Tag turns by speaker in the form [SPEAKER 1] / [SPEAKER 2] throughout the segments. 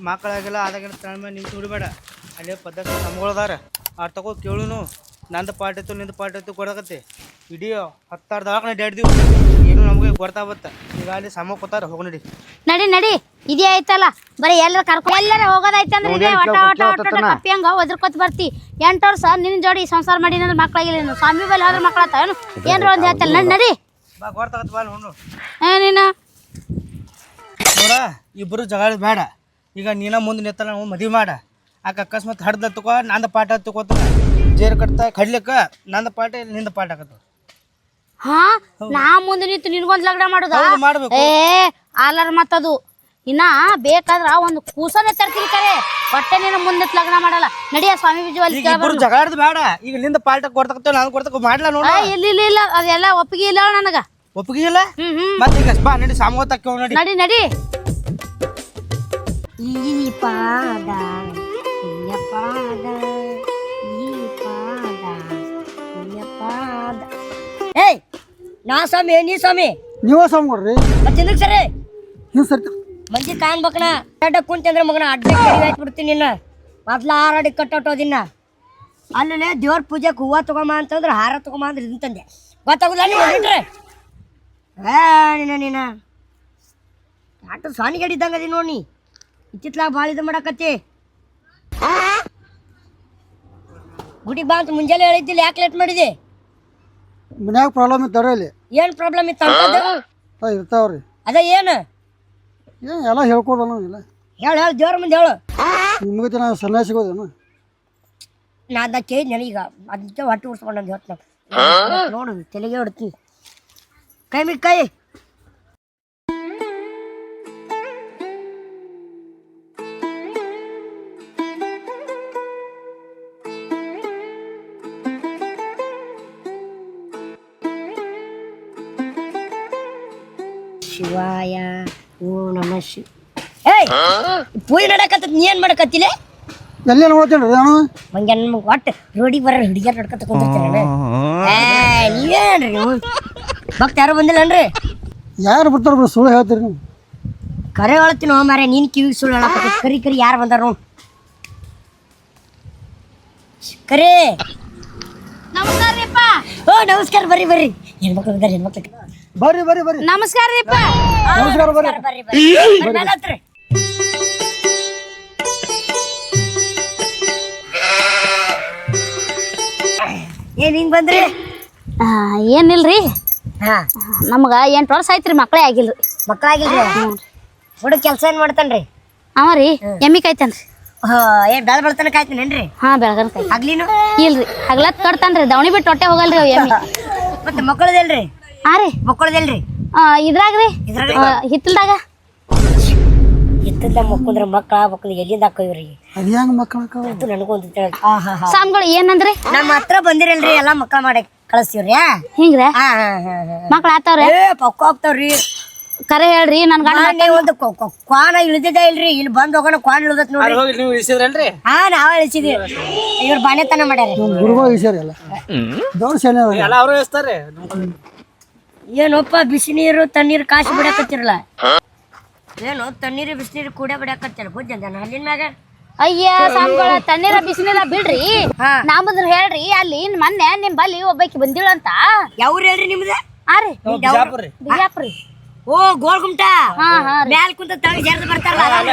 [SPEAKER 1] ಮಕ್ಕಳಾಗೆಲ್ಲ ಆದಾಗಿನ ತಮ್ಮ ನಿಮ್ಗೆ ಸುಡಿಬೇಡ ಅಲ್ಲೇ ಪದ್ಧತಿ ನಮ್ಗಳದಾರ ಅವ್ರು ತಗೋ ಕೇಳುನು ನಂದು ಪಾಠ ಇತ್ತು ನಿಂದು ಪಾಠ ಇತ್ತು ಕೊಡಕತ್ತೆ ಇಡೀ 10 ದವಾಖಾನೆ ಅಡ್ಡಾಡ್ದಿವು ಏನು ನಮಗೆ ಗೊತ್ತಾಗತ್ತ ಈಗ ಅಲ್ಲಿ ಸಮ ಕೂತಾರ ಹೋಗಿ ನಡಿ
[SPEAKER 2] ನಡಿ ನಡಿ ಇದೇ ಆಯ್ತಲ್ಲ ಬರೀ ಎಲ್ಲರ ಕರ್ಕೊಂಡು ಎಲ್ಲರ ಹೋಗೋದಾಯ್ತಂದ್ರೆ ಇದೇ ಒಟ ಒಟ ಒಟ ಕಪ್ಪಿ ಹಂಗ ಒದ್ರಕೊತ್ ಬರ್ತಿ 8 ವರ್ಷ ನಿನ್ನ ಜೋಡಿ ಸಂಸಾರ ಮಾಡಿದ್ರೆ ಮಕ್ಕಳಾಗಿಲ್ಲ ಸ್ವಾಮಿ ಬಲ್ಲಿ ಹೋದ್ರೆ ಮಕ್ಕಳಾತ ಏನ್ರ ಒಂದು ಹೇಳ್ತಲ್ಲ ನಡಿ ನಡಿ
[SPEAKER 1] ಬಾ ಗೊತ್ತಾಗತ್ತ ಬಾ ನೋಡು
[SPEAKER 2] ನೀನು
[SPEAKER 1] ನೋಡ ಇಬ್ಬರು ಜಗಳ ಬೇಡ ಈಗ ನೀನ ಮುಂದೆ ನಿತ್ತಲ್ಲ ನಾವು ಮದುವೆ ಮಾಡ ಆಕೆ ಅಕಸ್ಮಾತ್ ಹಡ್ದ ತಗೋ ನಂದು ಪಾಠ ತಗೋತಾನ ಜೇರು ಕಟ್ತಾ ಕಡ್ಲಿಕ್ಕ ನಂದು ಪಾಠ ನಿಂದ ಪಾಠ ಆಗತ್ತ
[SPEAKER 2] ಹಾ ನಾ ಮುಂದೆ ನಿಂತು ನಿನ್ಗೊಂದು ಲಗ್ನ ಮಾಡುದ
[SPEAKER 1] ಮಾಡ್ಬೇಕು
[SPEAKER 2] ಆಲರ್ ಮತ್ತದು ಇನ್ನ ಬೇಕಾದ್ರ ಒಂದು ಕೂಸನೆ ತರ್ತೀನಿ ಕರೆ ಹೊಟ್ಟೆ ನೀನು ಮುಂದೆ ಲಗ್ನ ಮಾಡಲ್ಲ ನಡಿಯ ಸ್ವಾಮಿ ಬಿಜುವಲ್ಲಿ
[SPEAKER 1] ಇಬ್ಬರು ಜಗಳಾಡ್ದು ಬೇಡ ಈಗ ನಿಂದ ಪಾಠ ಕೊಡ್ತಕ್ಕ ನಾನು ಕೊಡ್ತಕ್ಕ ಮಾಡ್ಲಾ ನೋಡ
[SPEAKER 2] ಇಲ್ಲ ಇಲ್ಲ ಇಲ್ಲ ಅದೆಲ್ಲ ಒಪ್ಪಿಗೆ ಇಲ್ಲ ನನಗ
[SPEAKER 1] ಒಪ್ಪಿಗೆ ಇಲ್ಲ ಮತ್ತೆ ಈಗ ಬಾ ನಡಿ ಸಾಮೋತಕ್ಕ ನಡಿ
[SPEAKER 2] ನಡಿ ನಡಿ ಈ ಪಾದ ಪಾದ ಈ ಪಾದ ಪಾದ
[SPEAKER 3] ಏಯ್ ನಾ ಸ್ವಾಮಿ ನೀ ಸ್ವಾಮಿ
[SPEAKER 4] ನೀವ ಸ್ವಾಮಿ ಕೊಡ್ರಿ
[SPEAKER 3] ಮತ್ತೆ ಸರಿ
[SPEAKER 4] ನೀವು ಸರಿ
[SPEAKER 3] ಮಂದಿ ಕಾಣ್ಬೇಕಣ ಅಡ್ಡ ಕುಂತಂದ್ರೆ ಮಗನ ಅಡ್ಡ ಆಯ್ತು ಬಿಡ್ತೀನಿ ನಿನ್ನ ಮೊದ್ಲ ಹಾರಾಡಿ ಕಟ್ಟೋದಿನ್ನ ಅಲ್ಲೇ ದೇವ್ರ ಪೂಜೆಗೆ ಹೂವು ತಗೊಂಬ ಅಂತಂದ್ರೆ ಹಾರ ತಗೊಂಬ ಅಂದ್ರೆ ಇಂತಂದೆ ಗೊತ್ತಾಗುದಿಲ್ಲ ನೀವು ಬಿಟ್ರೆ ನೀನ ಆಟ ಸ್ವಾನಿ ಗಡಿ ಇದ್ದಂಗ ಅದಿ ನೋಡಿ ಇತ್ತಿತ್ಲಾಗ ಭಾಳ ಇದು ಮಾಡಕತ್ತಿ ಗುಡಿಗೆ ಬಾ ಅಂತ ಮುಂಜಾನೆ ಹೇಳಿದ್ದಿಲ್ಲ ಯಾಕೆ ಲೇಟ್ ಮಾಡಿದೆ
[SPEAKER 4] ಮನ್ಯಾಗ ಪ್ರಾಬ್ಲಮ್ ಇತ್ತಾರ ಇಲ್ಲಿ
[SPEAKER 3] ಏನು ಪ್ರಾಬ್ಲಮ್ ಇತ್ತು ಅಂತ
[SPEAKER 4] ಇರ್ತಾವ್ರಿ
[SPEAKER 3] ಅದ ಏನು
[SPEAKER 4] ಎಲ್ಲ ಹೇಳ್ಕೊಡೋಣ ಇಲ್ಲ
[SPEAKER 3] ಹೇಳು ಹೇಳು ದೇವ್ರ ಮುಂದೆ ಹೇಳು
[SPEAKER 4] ನಿಮ್ಗೆ ನಾವು ಸನ್ಯಾಸ ಸಿಗೋದೇನು
[SPEAKER 3] ನಾ ಅದನ್ನ ಕೇಳಿ ನನಗೀಗ ಅದಕ್ಕೆ ಹೊಟ್ಟೆ ಉಡ್ಸ್ಕೊಂಡು ಹೇಳ್ತ ನೋಡು ತಲೆಗೆ ಹೊಡ್ತೀನಿ ಕೈ ಮಿ ಕೈ ಶಿವಾಯ ಓಂ ನಮಃ ಶಿವ ಏಯ್ ಪೂಜೆ ನಡಕತ್ತ ನೀ ಏನು ಮಾಡಕತ್ತಿಲ್ಲ
[SPEAKER 4] ಎಲ್ಲ ನೋಡ್ತೇನೆ ನಾನು
[SPEAKER 3] ಮಂಗೆ ನಮ್ಗೆ ಒಟ್ಟು ರೋಡಿಗೆ ಬರೋ ಹುಡುಗಿಯರ್ ನಡ್ಕೊತ ಕುಂದಿರ್ತೀರ ನೀವೇನ್ರಿ ನೀವು ಭಕ್ತ ಯಾರು ಬಂದಿಲ್ಲನ್ರಿ
[SPEAKER 4] ಯಾರು ಬರ್ತಾರ ಸುಳ್ಳು ಹೇಳ್ತೀರಿ ನೀವು
[SPEAKER 3] ಕರೆ ಹೇಳ್ತೀನಿ ಮಾರೇ ನೀನು ಕಿವಿಗೆ ಸುಳ್ಳು ಹೇಳಕ್ಕೆ ಕರಿ ಕರಿ ಯಾರು ಬಂದಾರ ನೋಡು ಕರೆ
[SPEAKER 2] ನಮಸ್ಕಾರ ರೀಪ್ಪ
[SPEAKER 3] ಓ ನಮಸ್ಕಾರ ಬರ್ರಿ ಬರ್ರಿ ಹೆಣ್ಮಕ್ಳು ಬಂದಾರ ಹೆಣ್ಮಕ್ಳು
[SPEAKER 4] ಬರ್ರಿ ಬರ್ರಿ ಬರ್ರಿ
[SPEAKER 2] ನಮಸ್ಕಾರ ರೀಪ್ಪ
[SPEAKER 4] ನಮಸ್ಕಾರ ಬರ್ರಿ
[SPEAKER 3] ಬರ್ರಿ ಬರ್ರಿ ಹತ್ರ ಏನ್ ಹಿಂಗ್ ಬಂದ್ರಿ
[SPEAKER 2] ಏನಿಲ್ರಿ
[SPEAKER 3] ಹಾ
[SPEAKER 2] ನಮ್ಗೆ 8 ವರ್ಷ ಆಯ್ತ್ರಿ ಮಕ್ಕಳೇ ಆಗಿಲ್ರಿ
[SPEAKER 3] ಮಕ್ಕಳಾಗಿಲ್ರಿ ಹುಡುಗ ಕೆಲಸ ಏನ್ ಮಾಡ್ತಾನ್ರಿ
[SPEAKER 2] ಅವ ರೀ ಎಮ್ಮಿ ಕಾಯ್ತಾನ್ರಿ
[SPEAKER 3] ಏನ್ ಬೆಳ ಬೆಳತನ ಕಾಯ್ತೀನೇನ್ರಿ
[SPEAKER 2] ಹಾ ಬೆಳಗನ್ ಕಾಯ್
[SPEAKER 3] ಆಗ್ಲಿನು
[SPEAKER 2] ಇಲ್ರಿ ಹಗ್ಲತ್ ಕಟ್ತಾನ್ರಿ ದವಣಿ ಬಿಟ್ಟು ಹೊಟ್ಟೆ ಹೋಗಲ್ರಿ ಅವ್ ಎಮ್ಮಿ
[SPEAKER 3] ಮತ್ತೆ ಮಕ್ಕಳದಲ್ರಿ
[SPEAKER 2] ಹಾ ರೀ
[SPEAKER 3] ಮಕ್ಕಳದಲ್ರಿ
[SPEAKER 2] ಇದ್ರಾಗ್ರಿ ಹಿತ್ತಲ್ದಾಗ
[SPEAKER 3] ಎತ್ತದ ಮಕ್ಕಂದ್ರ ಮಕ್ಕಳ ಮಕ್ಕಳು ಎಲ್ಲಿಂದ ಹಾಕೋವ್ರಿ
[SPEAKER 4] ಅದು ಹೆಂಗೆ ಮಕ್ಕಳ
[SPEAKER 3] ಅದು ನನಗೊಂದು
[SPEAKER 2] ಸಾಮ್ಗಳು ಏನಂದ್ರಿ
[SPEAKER 3] ನಮ್ಮ ಹತ್ರ ಬಂದಿರಲ್ರಿ ಎಲ್ಲಾ ಮಕ್ಕಳ ಮಾಡಿ ಕಳಿಸ್ತೀವ್ರಿ
[SPEAKER 2] ಹಿಂಗ್ರ ಮಕ್ಳ ಆತಾವ್ರಿ
[SPEAKER 3] ಪಕ್ಕ ಹೋಗ್ತಾವ್ರಿ
[SPEAKER 2] ಕರೆ ಹೇಳ್ರಿ ನನ್ ಗಂಡ
[SPEAKER 3] ಒಂದು ಕ್ವಾನ ಇಳಿದಿದೆ ಇಲ್ರಿ ಇಲ್ಲಿ ಬಂದ್ ಹೋಗೋಣ ಕ್ವಾನ ಇಳಿದತ್ ನೋಡ್ರಿ
[SPEAKER 1] ನೀವು ಇಳಿಸಿದ್ರಲ್ರಿ
[SPEAKER 3] ಹಾ ನಾವ ಇಳಿಸಿದ್ವಿ ಇವ್ರ ಬಾನೆತನ ಮಾಡ್ಯಾರ
[SPEAKER 4] ಗುರುಗಳು ವಿಷಯ ಎಲ್ಲ ದೊಡ್ಡ ಸೇನೆ
[SPEAKER 1] ಎಲ್ಲ ಅವರು ಇಳಿಸ್ತಾರೆ
[SPEAKER 3] ಏನಪ್ಪ ಬಿಸಿ ನೀರು ತಣ್ಣೀರು ಕಾಸಿ ಬಿಡಕತ್ತಿರಲ್ಲ ಏನು ತಣ್ಣೀರು ಬಿಸಿನೀರು ಕೂಡ ಬಿಡಕತ್ತಿರ ಬುದ್ಧಿ ಅಂತ ಅಲ್ಲಿನ ಮ್ಯಾಗ
[SPEAKER 2] ಅಯ್ಯ ಸಾಮ್ಗಳ ತಣ್ಣೀರ ಬಿಸಿನೀರ ಬಿಡ್ರಿ ನಾಮದ್ರ ಹೇಳ್ರಿ ಅಲ್ಲಿ ಮೊನ್ನೆ ನಿಮ್ ಬಲ್ಲಿ ಒಬ್ಬಾಕಿ ಬಂದಿಳಂತ
[SPEAKER 3] ಯಾವ್ರು ಹೇಳ್ರಿ ನಿಮ್ದ
[SPEAKER 2] ಹಾ ರೀ ಬಿಜಾಪುರಿ
[SPEAKER 3] ಓ ಗೋಳ್ಗುಮ್ಟ ಮ್ಯಾಲ್ ಕುಂತ ತಳಗ ಜರ್ದ ಬರ್ತಾರಲ್ಲ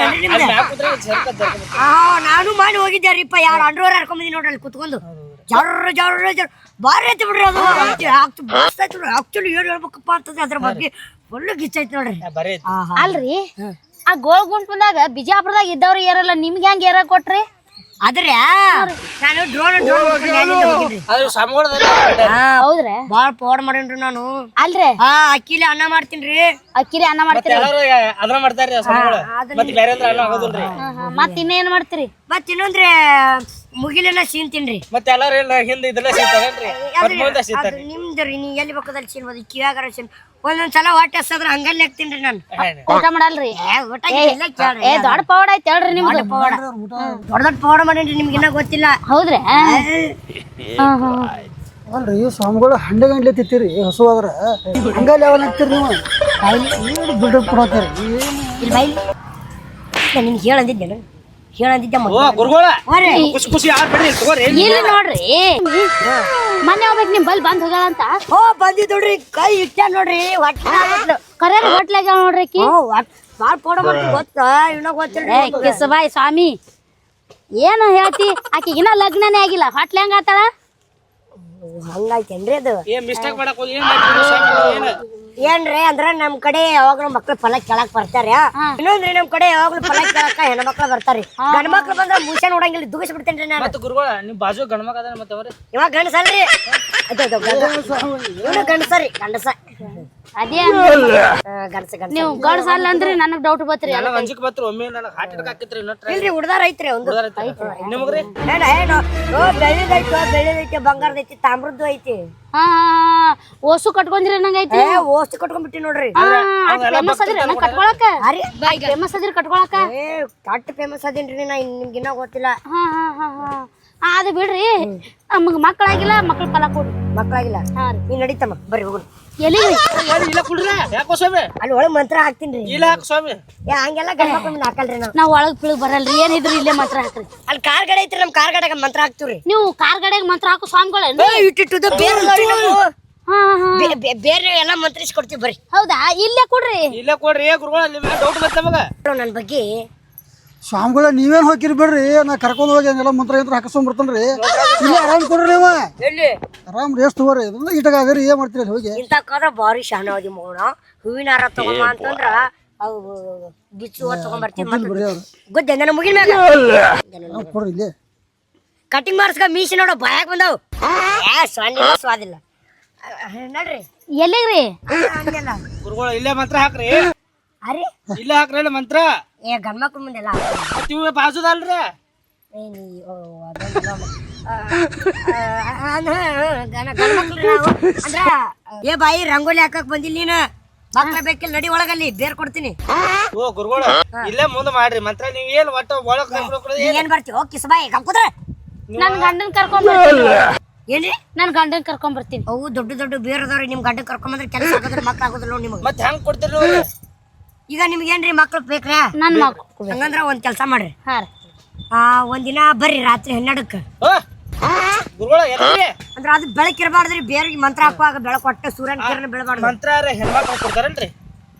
[SPEAKER 3] ನಾನು ಮಾಡಿ ಹೋಗಿದ್ದಾರಿಪ್ಪ ಯಾರು ಅಂಡ್ರೋರ್ ಹಾಕೊಂಬಂದಿ ನೋಡ್ರಿ ಅಲ್ಲಿ ಕುತ್ಕೊಂಡು ಜರ್ರ ಜರ್ರ ಜರ್ ಬಾರಿ ಐತಿ ಬಿಡ್ರಿ ಅದು ಆಕ್ಚುಲಿ ಏನ್ ಹೇಳ್ಬೇಕಪ್ಪ ಅಂತಂದ್ರೆ ಅದ್ರ ಬಗ್ಗೆ ಒಳ್ಳೆ ಗಿಚ್ಚೈತಿ ನೋಡ್ರಿ
[SPEAKER 2] ಅಲ್ರಿ ಆ ಗೋಳ್ ಗುಂಪದಾಗ ಬಿಜಾಪುರದಾಗ ಇದ್ದವ್ರು ಏರಲ್ಲ ನಿಮ್ಗೆ ಹೆಂಗ್ ಏರ ಕೊಟ್ರಿ
[SPEAKER 3] ಆದ್ರೆ ನಾನು ಡ್ರೋನ್
[SPEAKER 2] ಹೌದ್ರಿ
[SPEAKER 3] ಬಾಳ ಪೌಡ್ ಮಾಡೇನ್ರಿ ನಾನು
[SPEAKER 2] ಅಲ್ರಿ
[SPEAKER 3] ಅಕ್ಕಿಲಿ ಅನ್ನ ಮಾಡ್ತೀನ್ರಿ
[SPEAKER 2] ಅಕ್ಕಿರಿ ಅನ್ನ ಮಾಡ್ತೀರಿ
[SPEAKER 1] ಅದನ್ನ ಮಾಡ್ತಾರ್ರಿ ಮತ್ತೆ ಬೇರೆ ಅಂದ್ರೆ ಅನ್ನ ಆಗೋದಿಲ್ರಿ
[SPEAKER 2] ಮತ್ ಇನ್ನೇನ್ ಮಾಡ್ತೀರಿ
[SPEAKER 3] ಮತ್ ಇನ್ನೊಂದ್ರೆ ಮುಗಿಲೆಲ್ಲ ಸೀನ್ತೀನ್ರಿ
[SPEAKER 1] ಮತ್ತೆ ಎಲ್ಲಾರು ಹಿಂದೆ ಇದೆಲ್ಲ ಸಿಗ್ತಾರೇನ್ರಿ
[SPEAKER 3] ಅದು ನಿಮ್ದ್ರಿ ನೀ ಎಲ್ಲಿ ಬೇಕಾದಲ್ಲಿ ಸೀನ್ಬೋದು ಕಿವ್ಯಾಗಾರ ಸೀನ್ ಒಂದೊಂದ್ಸಲ ಹೊಟ್ಟೆ ಹಸದ್ರ ಹಂಗಲ್ಲಿ ಹಾಕ್ತೀನ್ರಿ ನಾನು
[SPEAKER 2] ಊಟ ಮಾಡಲ್ರಿ
[SPEAKER 3] ಊಟ
[SPEAKER 2] ದೊಡ್ಡ ಪವಾಡ ಐತಿ ಹೇಳ್ರಿ ನಿಮ್ದು
[SPEAKER 3] ದೊಡ್ಡ ದೊಡ್ಡ ಪವಾಡ ಮಾಡೇನ್ರಿ ನಿಮ್ಗೆ ಇನ್ನ ಗೊತ್ತಿಲ್ಲ
[SPEAKER 2] ಹೌದ್ರಿ
[SPEAKER 4] ಅಲ್ರಿ ಸ್ವಾಮಿಗಳು ಹಂಡೆ ಗಂಟ್ಲೆ ತಿತ್ತೀರಿ ಹಸುವಾದ್ರ ಹಂಗಲ್ಲಿ ಯಾವಲ್ಲ ಹಾಕ್ತೀರಿ ನೀವು ಬಿಲ್ಡಪ್ ಕೊಡತ್ತೀರಿ
[SPEAKER 3] ಇಲ್ಲಿ ಬೈಲಿ ನಿನ್ಗೆ ಹೇಳಂದಿದ್ದೆ ಹೇಳಂದಿದ್ದೆ
[SPEAKER 1] ಓ ಗುರುಗಳ
[SPEAKER 3] ಹೋರಿ
[SPEAKER 1] ಖುಷಿ ಖುಷಿ ಯಾರು ಬಿಡ್ರಿ ತಗೋರಿ
[SPEAKER 2] ಇಲ್ಲಿ ನೋಡ್ರಿ ಮೊನ್ನೆ ಹೋಗ್ಬೇಕು ನಿಮ್ ಬಲ್ ಬಂದ್ ಹೋಗ್ಯಾಳಂತ
[SPEAKER 3] ಓ ಬಂದಿದ್ದೋಡ್ರಿ ಕೈ ಇಟ್ಟ ನೋಡ್ರಿ ಹೊಟ್ಟೆ
[SPEAKER 2] ಕರೆ ಹೋಟ್ಲಾಗ ನೋಡ್ರಿ ಆಕಿ
[SPEAKER 3] ಬಾಳ್ ಪೋಡ ಮಾಡ್ತಿ ಗೊತ್ತಾ ಇನ್ನ ಗೊತ್ತಿಲ್ರಿ
[SPEAKER 2] ಕಿಸಬಾಯಿ ಸ್ವಾಮಿ ಏನು ಹೇಳ್ತಿ ಆಕಿಗಿನ ಲಗ್ನನೇ ಆಗಿಲ್ಲ ಹೊಟ್ಲೆ ಹೆಂಗ ಆತಾಳ
[SPEAKER 3] ಹಂಗಾಯ್ತೇನ್ರಿ ಅದು
[SPEAKER 1] ಏನ್ ಮಿಸ್ಟೇಕ್ ಮಾಡಕ್ ಹೋಗಿ ಏನ್ ಮಾಡ್ತೀರಿ ಸ್ವಾಮಿ ಏನ
[SPEAKER 3] ಏನ್ರಿ ಅಂದ್ರ ನಮ್ ಕಡೆ ಯಾವಾಗ್ಲೂ ಮಕ್ಳು ಫಲ ಕೇಳಕ್ ಬರ್ತಾರ ಇನ್ನೊಂದ್ರಿ ನಮ್ ಕಡೆ ಯಾವಾಗ್ಲೂ ಫಲ ಕೇಳಕ ಹೆಣ್ಮಕ್ಳು ಬರ್ತಾರ್ರಿ ಗಂಡ ಮಕ್ಳು ಬಂದ್ರ ಮುಷ ನೋಡಂಗಿಲ್ಲ ದುಗಿಸ್ ಬಿಡ್ತೇನ್ರಿ ನಾನು
[SPEAKER 1] ಮತ್ತೆ ಗುರುಗಳ ನಿಮ್ ಬಾಜು ಗಂಡ್ಮಗ ಅದಾನ ಮತ್ತೆ ಅವ್ರಿ
[SPEAKER 3] ಇವಾಗ ಗಂಡಸಲ್ರಿ ಇವನು ಗಂಡಸರಿ ಗಂಡಸ
[SPEAKER 2] ಅದೇ
[SPEAKER 3] ಗಂಡಸ ಗಂಡಸ
[SPEAKER 2] ನೀವು ಗಡ್ಸ ಅಲ್ಲ ಅಂದ್ರಿ ನನಗ್ ಡೌಟ್ ಬತ್ರಿ
[SPEAKER 1] ನನಗ ಅಂಜಿಕ್ ಬತ್ರಿ ಒಮ್ಮೆ ನನಗೆ ಹಾರ್ಟ್ ಅಟ್ಯಾಕ್ ಆಕಿತ್ರಿ ಇನ್ನೊಟ್ರೆ
[SPEAKER 3] ಇಲ್ರಿ ಹುಡ್ದಾರ ಐತ್ರಿ ಒಂದು
[SPEAKER 1] ನಿಮಗ್ರಿ
[SPEAKER 3] ಏನ ಏನು ಬೆಳ್ಳಿದೈತಿ ಬಂಗಾರದೈತಿ ತಾಮ್ರದ್ದು ಐತಿ
[SPEAKER 2] ಹಾ ಓಸು ಕಟ್ಕೊಂಡ್ರಿ ನಂಗೈತಿ
[SPEAKER 3] ಏ ಓಸ್ತಿ ಕಟ್ಕೊಂಡ್ಬಿಟ್ಟಿ ನೋಡ್ರಿ
[SPEAKER 2] ಫೇಮಸ್ ಅದಿರಿ ನಂಗ್ ಕಟ್ಕೊಳಕ ಫೇಮಸ್ ಅದಿರಿ ಕಟ್ಕೊಳಕ
[SPEAKER 3] ಏ ಕಟ್ ಫೇಮಸ್ ಅದೇನ್ರಿ ನಾ ನಿಮ್ಗಿನ್ನ ಗೊತ್ತಿಲ್ಲ
[SPEAKER 2] ಹಾ ಹಾ ಹಾ ಹಾ ಅದು ಬಿಡ್ರಿ ನಮಗ್ ಮಕ್ಕಳಾಗಿಲ್ಲ ಮಕ್ಳ ಫಲ ಕೊಡ್ರಿ
[SPEAKER 3] ಮಕ್ಳಾಗಿಲ್ಲ
[SPEAKER 2] ಹಾ ರೀ
[SPEAKER 3] ನೀನ್ ನಡೀತಮ್ಮ ಬರ್ರಿ ಹೋಗುನ್
[SPEAKER 2] ಎಲ್ಲಿಗ್ರಿ
[SPEAKER 1] ಇಲ್ಲ ಕುಡ್ರಿ ಯಾಕೋ ಸ್ವಾಮಿ
[SPEAKER 3] ಅಲ್ಲಿ ಒಳಗ್ ಮಂತ್ರ ಹಾಕ್ತೀನ್ರಿ
[SPEAKER 1] ಇಲ್ಲ ಯಾಕೆ ಸ್ವಾಮಿ
[SPEAKER 3] ಏ ಹಂಗೆಲ್ಲ ಗಂಡ ಮಕ್ಳು ಹಾಕಲ್ರಿ ನಾವು
[SPEAKER 2] ನಾವ್ ಒಳಗ್ ಪಿಳಗ್ ಬರಲ್ರಿ ಏನಿದ್ರು ಇಲ್ಲೇ ಮಂತ್ರ ಹಾಕ್ರಿ
[SPEAKER 3] ಅಲ್ಲಿ ಕಾರ್ ಗಡೆ ಐತ್ರಿ ನಮ್ ಕಾರ್ ಗಡೆಗ ಮಂತ್ರ ಹಾಕ್ತಿವ್ರಿ
[SPEAKER 2] ನೀವು ಕಾರ್ ಗಡೆಗ್ ಮಂತ್ರ ಹಾಕೋ ಸ್ವಾಮಿಗಳೇನ್ರಿ
[SPEAKER 3] ಇಟ್ಟಿಟ್ಟು ಬೇರೆ ಅದಾವ್ರಿ ನಾವು.
[SPEAKER 2] ಹಾ ಹಾ
[SPEAKER 3] ಬೇರೆ ಎಲ್ಲ ಮಂತ್ರಿಸಿ ಕೊಡ್ತೀವಿ ಬರ್ರಿ
[SPEAKER 2] ಹೌದಾ ಇಲ್ಲೇ ಕೊಡ್ರಿ
[SPEAKER 1] ಇಲ್ಲ ಕೊಡ್ರಿ ಗುರುಗಳ ಅಲ್ಲಿ ಡೌಟ್ ಬರ್ತದೆ ನಮಗ
[SPEAKER 3] ನನ್ ಬಗ್ಗೆ
[SPEAKER 4] ಸ್ವಾಮಿಗಳ ನೀವೇನ್ ಹೋಗಿರಿ ಬಿಡ್ರಿ ನಾ ಕರ್ಕೊಂಡ್ ಹೋಗಿ ಹಂಗೆಲ್ಲ ಮಂತ್ರ ಯಂತ್ರ ಹಾಕಿಸ್ಕೊಂಡ್ ಬರ್ತೇನ್ರಿ ಇಲ್ಲಿ ಆರಾಮ್ ಕೊಡ್ರಿ ನೀವ
[SPEAKER 3] ಎಲ್ಲಿ
[SPEAKER 4] ಆರಾಮ್ ರೇಸ್ಟ್ ತಗೋರಿ ಇದನ್ನ ಇಟ್ಟಾಗರಿ ಏನ್ ಮಾಡ್ತೀರಿ ಅಲ್ಲಿ ಹೋಗಿ
[SPEAKER 3] ಇಂತಕ್ಕಾದ್ರ ಭಾರಿ ಶಾಣವದಿ ಮಗನ ಹೂವಿನ ಹಾರ ತಗೊಂಬ ಅಂತಂದ್ರ ಅವು ಬಿಚ್ಚು ತಗೊಂಡ್ಬರ್ತೀವಿ
[SPEAKER 4] ಬರ್ರಿ ಅವ್ರು
[SPEAKER 3] ಗೊತ್ತೇ ನನ್ನ ಮುಗಿನ ಮ್ಯಾಗ
[SPEAKER 4] ಕೊಡ್ರಿ ಇಲ್ಲಿ
[SPEAKER 3] ಕಟಿಂಗ್ ಮಾಡಿಸ್ಕ ಮೀಸಿ ನೋಡ ಬಾಯಾಗ ಬಂದಾವ್ ಸಣ್ಣ ಸ್ವಾದಿಲ್ಲ ನಡ್ರಿ
[SPEAKER 2] ಎಲ್ಲಿಗ್ರಿ
[SPEAKER 3] ಹಂಗೆಲ್ಲ
[SPEAKER 1] ಗುರುಗಳ ಇಲ್ಲೇ ಮಂತ್ರ ಹಾಕ್ರಿ
[SPEAKER 3] ಅರೆ
[SPEAKER 1] ಇಲ್ಲೇ ಹಾಕ್ರಿ ಇಲ್ಲ ಮಂತ್ರ
[SPEAKER 3] ಏ ಗಂಡ್ಮಕ್ಳು ಮುಂದೆಲ್ಲ
[SPEAKER 1] ಮತ್ ಇವ್ ಬಾಜುದಲ್ರಿ
[SPEAKER 3] ಗಂಡ್ಮಕ್ಳು ಅಂದ್ರ ಏ ಬಾಯಿ ರಂಗೋಲಿ ಹಾಕಕ್ ಬಂದಿಲ್ಲ ನೀನು ಮಕ್ಳ ಬೇಕಿಲ್ಲ ನಡಿ ಒಳಗಲ್ಲಿ ಬೇರ್ ಕೊಡ್ತೀನಿ
[SPEAKER 1] ಓ ಗುರುಗಳ ಇಲ್ಲೇ ಮುಂದೆ ಮಾಡ್ರಿ ಮಂತ್ರ ನೀವ್ ಏನ್ ಒಟ್ಟ ಒಳಗ್
[SPEAKER 3] ಏನ್ ಬರ್ತೀವಿ ಹೋಗಿ ಕಿಸ್ ಬಾಯಿ ಕಂಕುದ್ರ
[SPEAKER 2] ನನ್ ಗಂಡನ್ ಕರ್ಕೊಂಡ್ ಬರ್ತೀನಿ
[SPEAKER 3] ಏನ್ರಿ
[SPEAKER 2] ನನ್ ಗಂಡನ್ ಕರ್ಕೊಂಡ್ ಬರ್ತೀನಿ
[SPEAKER 3] ಅವು ದೊಡ್ಡ ದೊಡ್ಡ ಬೇರ್ ಅದಾವ್ರಿ ನಿಮ್ ಗಂಡ ಕರ್ಕೊಂಬಂದ್ರೆ ಕೆಲಸ ಆಗೋದ್ರ ಮಕ್ಳು ಆಗೋದಿಲ್ಲ ನೋಡಿ ನಿಮ್ಗೆ
[SPEAKER 1] ಮತ್ ಹೆಂಗ್ ಕೊಡ್ತೀರಿ ನೀವು
[SPEAKER 3] ಈಗ ನಿಮ್ಗೇನ್ರಿ ಮಕ್ಳು ಬೇಕ್ರಾ
[SPEAKER 2] ನನ್ ಮಕ್ಳು
[SPEAKER 3] ಹಂಗಂದ್ರ ಒಂದ್ ಕೆಲಸ ಮಾಡ್ರಿ
[SPEAKER 2] ಹಾ ರೀ
[SPEAKER 3] ಒಂದಿನ ಬರ್ರಿ ರಾತ್ರಿ 12ಕ್ಕೆ
[SPEAKER 1] ಗುರುಗಳ ಎಲ್ಲಿ
[SPEAKER 3] ಅಂದ್ರ ಅದು ಬೆಳಕಿರಬಾರ್ದ್ರಿ ಬೇರೆ ಮಂತ್ರ ಹಾಕುವಾಗ ಬೆಳಕು ಒಟ್ಟ ಸೂರ್ಯನ ಕಿರಣ ಬೆಳಬಾರ್ದು
[SPEAKER 1] ಮಂತ್ರ ಹೆಣ್ಮಕ್ಳು ಕೊಡ್ತಾರಲ್ರಿ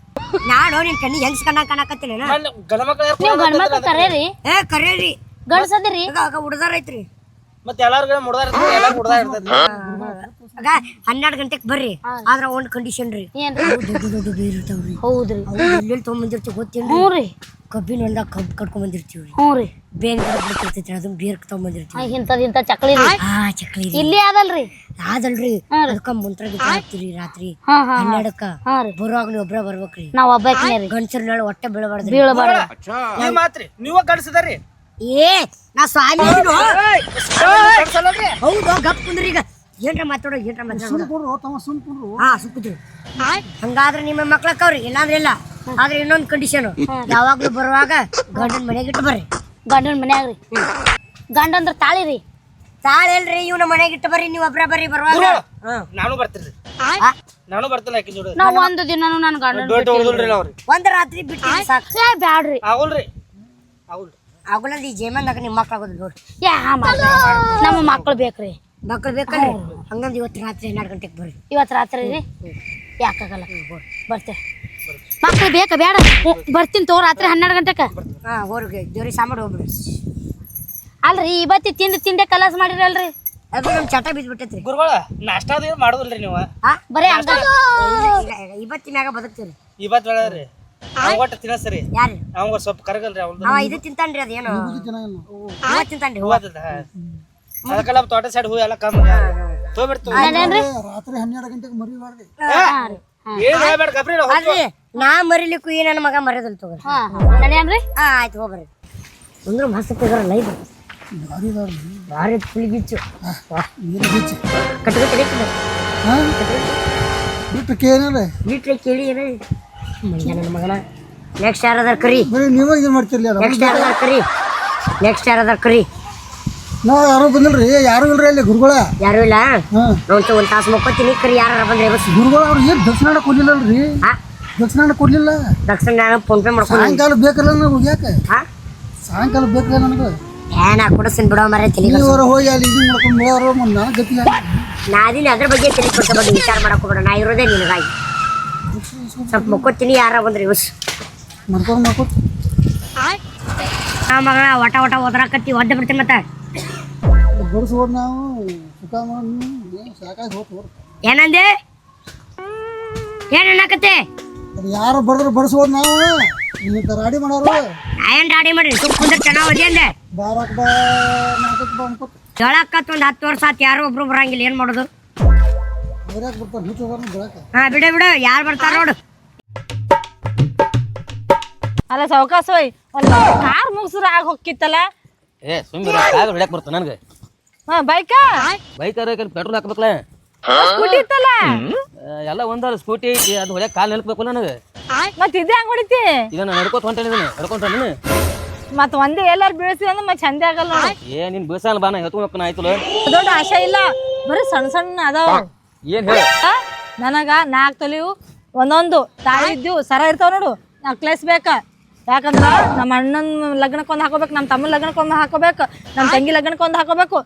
[SPEAKER 3] ನಾನು ನಿನ್ ಕಣ್ಣಿಗೆ ಹೆಂಗ್ಸ್ ಕಣ್ಣಾಕತ್ತೀನಿ
[SPEAKER 1] ಗಂಡ ಮಕ್ಳು
[SPEAKER 2] ನೀವು ಗಂಡ ಮಕ್ಳು ಕರೇರಿ
[SPEAKER 3] ಏ ಕರೇರಿ
[SPEAKER 2] ಗಂಡ್ಸದಿರಿ
[SPEAKER 3] ಆಗ ಹುಡ್ದಾರ ಐತ್ರಿ
[SPEAKER 1] ಮತ್ತೆ ಎಲ್ಲಾರ್ಗು ಮುಡ್ದಾರ ಇರ್ತದೆ ಎಲ್ಲಾರು ಮುಡ್ದಾ ಇರ್ತದೆ
[SPEAKER 3] ಆಗ 12 ಗಂಟೆಗೆ ಬರ್ರಿ ಆದ್ರ ಒಂದ್ ಕಂಡೀಷನ್ ರೀ
[SPEAKER 2] ಏನ್ರಿ
[SPEAKER 3] ದೊಡ್ಡ ದೊಡ್ಡ ಬೇರ್ ಇರ್ತಾವ್ರಿ
[SPEAKER 2] ಹೌದ್ರಿ
[SPEAKER 3] ಅವು ಎಲ್ಲೆಲ್ಲಿ ತೊಗೊಂಬಂದಿರ್ತೀವಿ ಗೊತ್ತೇನ್ರಿ
[SPEAKER 2] ಹ್ಞೂ ರೀ
[SPEAKER 3] ಕಬ್ಬಿನ ಹೊಲ್ದಾಗ ಕಬ್ಬು ಕಟ್ಕೊಂಡ್ ಬಂದಿರ್ತೀವ್ರಿ
[SPEAKER 2] ಹ್ಞೂ ರೀ
[SPEAKER 3] ಬೇನ್ ಗಿಡ ಬಿಡ್ತಿರ್ತೈತ್ರಿ ಅದನ್ನ ಬೇರ್ ತೊಗೊಂಬಂದಿರ್ತೀವಿ
[SPEAKER 2] ಇಂಥದ್ ಚಕ್ಲಿ ರೀ
[SPEAKER 3] ಚಕ್ಲಿ
[SPEAKER 2] ಇಲ್ಲೇ ಅದಲ್ರಿ
[SPEAKER 3] ಅದಲ್ರಿ ಅದಕ್ಕ ಮಂತ್ರ ಗಿತ್ರ ಹಾಕ್ತಿರಿ ರಾತ್ರಿ
[SPEAKER 2] ಹಾ ಹಾ
[SPEAKER 3] 12ಕ್ಕ
[SPEAKER 2] ಹಾ ರೀ
[SPEAKER 3] ಬರುವಾಗ ನೀವು ಒಬ್ರ ಬರ್ಬೇಕ್ರಿ
[SPEAKER 2] ನಾವ್ ಒಬ್ಬಾಕಿನೇ ರೀ
[SPEAKER 3] ಗಂಡಸರ್ ನಾಳೆ ಹೊಟ್ಟೆ ಬೀಳಬಾರ್ದ್ರಿ
[SPEAKER 2] ಬೀಳಬಾರ್ದು
[SPEAKER 1] ನೀವ್ ಮಾತ್ರಿ ನೀವ ಗಡ್ಸದಾರಿ
[SPEAKER 3] ಏ ನಾ ಸ್ವಾಮಿ
[SPEAKER 1] ಗಡ್ಸಲ್ಲಲ್ರಿ
[SPEAKER 3] ಹೌದು ಗಪ್ ಕುಂದ್ರಿ ಈಗ ಏನ್ರ ಮಾತಾಡೋ ಏನ್ರ ಮಾತಾಡೋ
[SPEAKER 4] ಕೊಡ್ರು ತಮ್ಮ ಸುಮ್ ಕೊಡ್ರು
[SPEAKER 3] ಹಾ ಸುತ್ತಿದ್ರಿ ಹಂಗಾದ್ರೆ ನಿಮ್ಮ ಮಕ್ಳಕ್ಕವ್ರಿ ಇಲ್ಲಾಂದ್ರೆ ಇಲ್ಲ ಆದ್ರೆ ಇನ್ನೊಂದ್ ಕಂಡೀಷನ್ ಯಾವಾಗ್ಲೂ ಬರುವಾಗ ಗಂಡನ ಮನೆಗೆ ಇಟ್ಟು ಬರ್ರಿ
[SPEAKER 2] ಗಂಡನ ಮನ್ಯಾಗ ರೀ ಗಂಡ ಅಂದ್ರ ತಾಳಿ ರೀ
[SPEAKER 3] ತಾಳೆ ಇಲ್ರಿ ಇವ್ನ ಮನೆಗೆ ಇಟ್ಟು ಬರ್ರಿ ನೀವು ಒಬ್ರ ಬರ್ರಿ ಬರುವಾಗ
[SPEAKER 1] ನಾನು ಬರ್ತೀನಿ ನಾನು ಬರ್ತೀನಿ ಆಕಿ ಜೋಡಿ
[SPEAKER 2] ನಾವ್ ಒಂದು ದಿನಾನು ನನ್ ಗಂಡನ
[SPEAKER 1] ದೊಡ್ಡ ಹೊಡೆದ್ರಿ ಅವ್ರಿ
[SPEAKER 3] ಒಂದ್ ರಾತ್ರಿ ಬಿಟ್ಟು ಸಾಕು
[SPEAKER 2] ಬ್ಯಾಡ್ರಿ
[SPEAKER 1] ಆಗುಲ್ರಿ ಆಗುಲ್ರಿ
[SPEAKER 3] ಆಗುಲಲ್ಲಿ ಈ ಜೇಮಂದಾಗ ನಿಮ್ಮ ಮಕ್ಳು ಆಗೋದಿಲ್ಲ ನೋಡ್ರಿ
[SPEAKER 2] ಯಾ ಮಾಡ್ರಿ ನಮ್ಮ ಮಕ್ಳು ಬೇಕ್ರಿ
[SPEAKER 3] ಮಕ್ಳು ಬೇಕಲ್ರಿ ಹಂಗಂದ್ ಇವತ್ತು ರಾತ್ರಿ 12 ಗಂಟೆಗೆ ಬರ್ರಿ
[SPEAKER 2] ಇವತ್ತು ರಾತ್ರಿ ರೀ ಯಾಕಾಗಲ್ಲ ಬರ್ತೇವೆ ಮಕ್ಳು ಬೇಕಾ ಬೇಡ ಬರ್ತೀನಿ ತಗೋ ರಾತ್ರಿ 12 ಗಂಟೆಕ
[SPEAKER 3] ಹಾ ಹೋರ್ಗೆ ದೇವ್ರಿಗೆ ಸಾಮಾಡು ಹೋಗ್ಬಿಡ್ರಿ
[SPEAKER 2] ಅಲ್ರಿ ಇವತ್ತಿ ತಿಂಡೆ ಕಲಾಸ್ ಮಾಡಿರಲ್ರಿ
[SPEAKER 3] ಅದು ನಮ್ ಚಟ ಬಿದ್ಬಿಟ್ಟೈತ್ರಿ
[SPEAKER 1] ಗುರುಗಳ ನಾಷ್ಟ ಅದು ಏನು ಮಾಡೋದಿಲ್ರಿ ನೀವು
[SPEAKER 2] ಬರೀ ಹಂಗ
[SPEAKER 3] ಇವತ್ತಿ ಮ್ಯಾಗ ಬದುಕ್ತೀವ್ರಿ
[SPEAKER 1] ಇವತ್ತು ಹೇಳದ್ರಿ ಅವ್ ಒಟ್ಟು ತಿನ್ನಸ್ರಿ
[SPEAKER 3] ಯಾರು
[SPEAKER 1] ಅವಂಗ ಸ್ವಲ್ಪ ಕರಗಲ್ರಿ ಅವ್ನು
[SPEAKER 3] ಅವ ಇದು ತಿಂತಾನ್ರಿ ಅದೇನು ಹೂವ ತಿಂತಾನ್ರಿ ಹೂವ
[SPEAKER 1] ಹೂವದ ಅದಕ್ಕೆಲ್ಲ ತೋಟ ಸೈಡ್ ಹೂ ಎಲ್ಲ ಕಮ್ಮಿ ತೋಬಿಡ್ತು
[SPEAKER 4] ರಾತ್ರಿ 12 ಗಂಟೆಗೆ ಮರಿಬಾರ್ದು
[SPEAKER 1] ಏನ್ ಹೇಳ್ಬೇಡ ಗಬ್ರಿ
[SPEAKER 3] ಅಲ್ರಿ ನಾ ಮರಿಲಿಕ್ಕೂ ಈ ನನ್ನ ಮಗ ಮರ್ಯಾದಲ್ ತಗೋರಿ
[SPEAKER 2] ಹಾ ನಡೆಯನ್ರಿ
[SPEAKER 3] ಆಯ್ತು ಹೋಗ್ಬರ್ರಿ ಅಂದ್ರೆ ಮಸ್ತ್ ತಗೋರಲ್ಲ ಇದು
[SPEAKER 4] ಭಾರಿ ಇದಾವ್ರಿ
[SPEAKER 3] ಭಾರಿ ಪುಳಿಗಿಚ್ಚು
[SPEAKER 4] ನೀರು ಬಿಚ್ಚಿ
[SPEAKER 3] ಕಟ್ಟಿ
[SPEAKER 4] ಬಿಟ್ಟು ಕೇನಲ್ಲ
[SPEAKER 3] ಬಿಟ್ರೆ ಕೇಳಿ ಏನ ಮಂಜ ನನ್ನ ಮಗನ ನೆಕ್ಸ್ಟ್ ಯಾರದಾರ ಕರಿ
[SPEAKER 4] ಬರೀ ನೀವಾಗ ಏನು ಮಾಡ್ತಿರ್ಲಿ
[SPEAKER 3] ನೆಕ್ಸ್ಟ್ ಯಾರದಾರ ಕರಿ ನೆಕ್ಸ್ಟ್ ಯಾರದಾರ ಕರಿ
[SPEAKER 4] ನಾವು ಯಾರು ಬಂದಿಲ್ರಿ ಯಾರು ಇಲ್ರಿ ಅಲ್ಲಿ ಗುರುಗಳ
[SPEAKER 3] ಯಾರು ಇಲ್ಲ
[SPEAKER 4] ಹಾಂ
[SPEAKER 3] ಒಂದ್ ತಾಸು ಮಕ್ಕೋತೀನಿ ಕರಿ ಯಾರ ಬಂದ್ರೆ ಬಸ್
[SPEAKER 4] ಗುರುಗಳು ಅವ್ರು ಏನು ದರ್ಶನ ಕೊಡ್ಲಿಲ್ಲಲ್ರಿ
[SPEAKER 3] ಹಾ
[SPEAKER 4] ದಕ್ಷಿಣ ಕೊಡ್ಲಿಲ್ಲ.
[SPEAKER 3] ದಕ್ಷಿಣ ನಾನು ಫೋನ್ ಪೇ ಮಾಡ್ಕೊಂಡು
[SPEAKER 4] ಸಾಯಂಕಾಲ ಬೇಕಲ್ಲ ನನಗೆ ಹೋಗ್ಯಾಕ.
[SPEAKER 3] ಹಾ
[SPEAKER 4] ಸಾಯಂಕಾಲ ಬೇಕಲ್ಲ ನನಗೆ.
[SPEAKER 3] ನಾ ಕೊಡಿಸ್ತೀನಿ ಬಿಡೋ ಮರ ತಲೆ
[SPEAKER 4] ನೀವರ ಹೋಗಿ ಅಲ್ಲಿ ಇದು ಮಾಡ್ಕೊಂಡು ಬಿಡೋರು ನನಗೆ ಗತಿಲ್ಲ.
[SPEAKER 3] ನಾದಿನ ಅದ್ರ ಬಗ್ಗೆ ತಲೆ ಕೊಡ್ತಾ ಬಗ್ಗೆ ವಿಚಾರ ಮಾಡಕ್ ಹೋಗ್ಬೇಡ. ನಾ ಇರೋದೇ ನಿನಗಾಗಿ. ಸ್ವಲ್ಪ ಮುಕ್ಕೋತೀನಿ ಯಾರ ಬಂದ್ರಿ ಯೂಸ್
[SPEAKER 4] ಮಾಡ್ಕೊಂಡು
[SPEAKER 3] ಆ ಮಗಳ ಒಟ ಒಟ ಓದ್ರಾಕತ್ತಿ ಒಡ್ಡ ಬಿಡ್ತೀನಿ ಮತ್ತೆ
[SPEAKER 4] ಬಡಿಸ್ಬೋದು ನಾವು ಸುಖ ಮಾಡಿ ಸಾಕಾಗಿ ಹೋಗ್ತು.
[SPEAKER 3] ಏನಂದೆ ಏನ್ ಅನ್ನಕತ್ತೆ?
[SPEAKER 4] ಅದು ಯಾರು ಬಡಿದ್ರು ಬಡಿಸ್ಬೋದು ನಾವು. ಇಂಥ ರಾಡಿ ಮಾಡೋರು
[SPEAKER 3] ನಾ ಏನ್ ರೆಡಿ ಮಾಡ್ರಿ ಸುಮ್ ಕುಂದ್ರೆ ಚೆನ್ನಾಗ್ ಓದಿ ಅಂದೆ.
[SPEAKER 4] ಬಾರಕ್ಕೆ ಬಾ ನಾಲ್ಕಕ್ಕೆ ಬಾ ಅನ್ಕೋತ
[SPEAKER 3] ಹೇಳಕ್ಕತ್ ಒಂದ್ 10 ವರ್ಷ ಆತ್ ಯಾರು ಒಬ್ರು ಬರಂಗಿಲ್ಲ. ಏನ್ ಮಾಡೋದು?
[SPEAKER 4] ಅವ್ರ್ಯಾಕೆ ಬರ್ತಾರೆ ಹುಚ್ಚ ಬೆಳಕ.
[SPEAKER 3] ಹಾ ಬಿಡು ಯಾರು ಬರ್ತಾರ ನೋಡು.
[SPEAKER 5] ಅಲ್ಲ ಸಾವಕಾಶ ಹೋಯ್ ಒಂದು ಕಾರ್ ಮುಗಿಸ್ರ ಆಗ ಹೋಗಿತ್ತಲ್ಲ.
[SPEAKER 6] ಸುಮ್ಮನೆ ಕಾಗ ಹೊಡ್ಯಾಕ ಬರ್ತ ನನಗೆ.
[SPEAKER 5] ಹಾ ಬೈಕ
[SPEAKER 6] ಬೈಕ್ ಪೆಟ್ರೋಲ್ ಹಾಕ್ಬೇಕಲ್ಲ.
[SPEAKER 5] ಸ್ಕೂಟಿ ಇತ್ತಲ್ಲ
[SPEAKER 6] ಎಲ್ಲ ಒಂದಾರ ಸ್ಕೂಟಿ ಐತಿ ಅದು ಹೊಡ್ಯಾಕ ಕಾಲು ನೆಲ್ಕ್ಬೇಕು ನನಗೆ.
[SPEAKER 5] ಮತ್ ಇದೇ ಹಂಗ್ ಹೊಡಿತಿ
[SPEAKER 6] ಇದನ್ನ ನಡ್ಕೋತ ಹೊಂಟೇನಿ ನಡ್ಕೊಂತ ನೀನು.
[SPEAKER 5] ಮತ್ ಒಂದೇ ಎಲ್ಲಾರು ಬೀಳ್ಸಿ ಅಂದ್ರೆ ಮತ್ ಚಂದ ಆಗಲ್ಲ ನೋಡಿ.
[SPEAKER 6] ನೀನ್ ಬೀಸಲ್ಲ ಬಾ ನಾ ಎತ್ಕೊಂಡ್ ಆಯ್ತಲ್ಲ.
[SPEAKER 5] ದೊಡ್ಡ ಆಶೆ ಇಲ್ಲ ಬರೀ ಸಣ್ಣ ಸಣ್ಣ ಅದಾವ.
[SPEAKER 6] ಏನ್ ಹೇಳ
[SPEAKER 5] ನನಗ 4 ತೊಲಿವು ಒಂದೊಂದು ತಾಳಿ ಇದ್ದು ಸರ ಇರ್ತಾವ ನೋಡು ನಕ್ಲೆಸ್ ಬೇಕ. ಯಾಕಂದ್ರ ನಮ್ಮ ಅಣ್ಣನ ಲಗ್ನಕ್ಕೊಂದು ಹಾಕೋಬೇಕು, ನಮ್ಮ ತಮ್ಮನ ಲಗ್ನಕ್ಕೊಂದು ಹಾಕೋಬೇಕು, ನಮ್ಮ ತಂಗಿ ಲಗ್ನಕ್ಕೊಂದು ಹಾಕೋಬೇಕು.